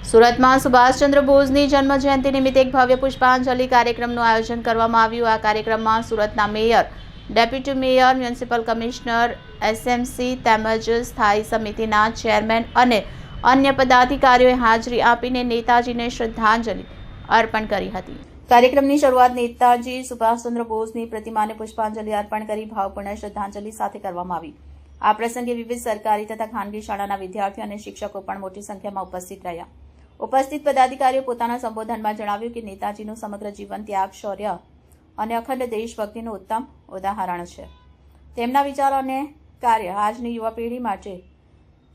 સુરતમાં સુભાષચંદ્ર બોઝની જન્મ જયંતિ નિમિત્તે એક ભવ્ય પુષ્પાંજલિ કાર્યક્રમનું આયોજન કરવામાં આવ્યું। આ કાર્યક્રમમાં સુરતના mayor, deputy mayor, municipal commissioner, SMC તેમજ સ્થાયી સમિતિના ચેરમેન અને અન્ય પદાધિકારીઓએ હાજરી આપીને નેતાજીને શ્રદ્ધાંજલિ અર્પણ કરી હતી। કાર્યક્રમની શરૂઆત નેતાજી સુભાષચંદ્ર બોઝની પ્રતિમાને પુષ્પાંજલિ અર્પણ કરી ભાવપૂર્ણ શ્રદ્ધાંજલિ સાથે કરવામાં આવી। આ પ્રસંગે વિવિધ સરકારી તથા ખાનગી શાળાના વિદ્યાર્થીઓ અને શિક્ષકો પણ મોટી સંખ્યામાં ઉપસ્થિત રહ્યા। ઉપસ્થિત પદાધિકારીઓ પોતાના સંબોધનમાં જણાવ્યું કે નેતાજીનું સમગ્ર જીવન ત્યાગ, શૌર્ય અને અખંડ દેશભક્તિનું ઉત્તમ ઉદાહરણ છે। તેમના વિચારો અને કાર્ય આજની યુવા પેઢી માટે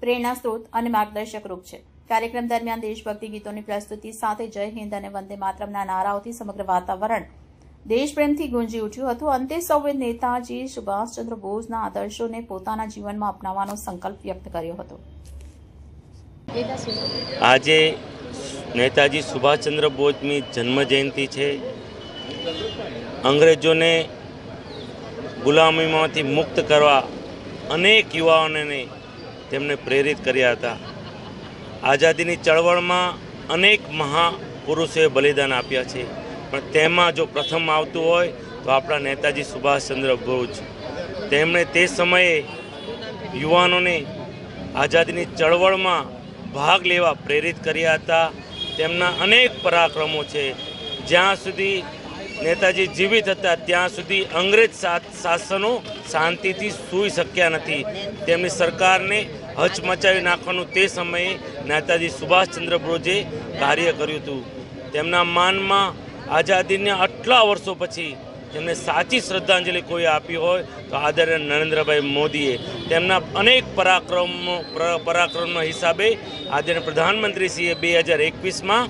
પ્રેરણા સ્ત્રોત અને માર્ગદર્શક રૂપ છે। કાર્યક્રમ દરમિયાન દેશભક્તિ ગીતોની પ્રસ્તુતિ સાથે જય હિન્દ અને વંદે માતરમના નારાઓથી સમગ્ર વાતાવરણ દેશપ્રેમથી ગુંજી ઉઠ્યું હતું। અંતે સૌએ નેતાજી સુભાષચંદ્ર બોઝના આદર્શોને પોતાના જીવનમાં અપનાવવાનો સંકલ્પ વ્યક્ત કર્યો હતો। આજે નેતાજી સુભાષચંદ્ર બોઝની જન્મ જયંતિ છે। અંગ્રેજોને ગુલામીમાંથી મુક્ત કરવા અનેક યુવાઓને તેમને પ્રેરિત કર્યા હતા। આઝાદીની ચળવળમાં અનેક મહાપુરુષોએ બલિદાન આપ્યા છે, પણ તેમાં જો પ્રથમ આવતું હોય તો આપણા નેતાજી સુભાષચંદ્ર બોઝ। તેમણે તે સમયે યુવાનોને આઝાદીની ચળવળમાં ભાગ લેવા પ્રેરિત કર્યા હતા। તેમના અનેક પરાક્રમો છે। જ્યાં સુધી નેતાજી જીવિત હતા ત્યાં સુધી અંગ્રેજ શાસનો શાંતિથી સૂઈ શક્યા નથી। તેમની સરકારને હચમચાવી નાખવાનું તે સમયે નેતાજી સુભાષચંદ્ર બોઝે કાર્ય કર્યું હતું। તેમના માનમાં આઝાદીના આટલા વર્ષો પછી તેમને સાચી શ્રદ્ધાંજલિ કોઈ આપી હોય તો આદરણીય નરેન્દ્રભાઈ મોદીએ। તેમના અનેક પરાક્રમના હિસાબે આદરણીય પ્રધાનમંત્રીશ્રીએ 2021માં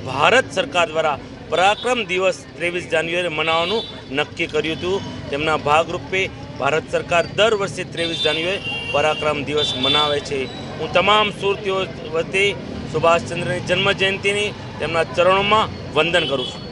ભારત સરકાર દ્વારા પરાક્રમ દિવસ 23 જાન્યુઆરી મનાવવાનું નક્કી કર્યું હતું। તેમના ભાગરૂપે ભારત સરકાર દર વર્ષે 23 જાન્યુઆરી પરાક્રમ દિવસ મનાવે છે। હું તમામ સુરતીઓ વતી સુભાષચંદ્રની જન્મ જયંતિની તેમના ચરણોમાં વંદન કરું છું।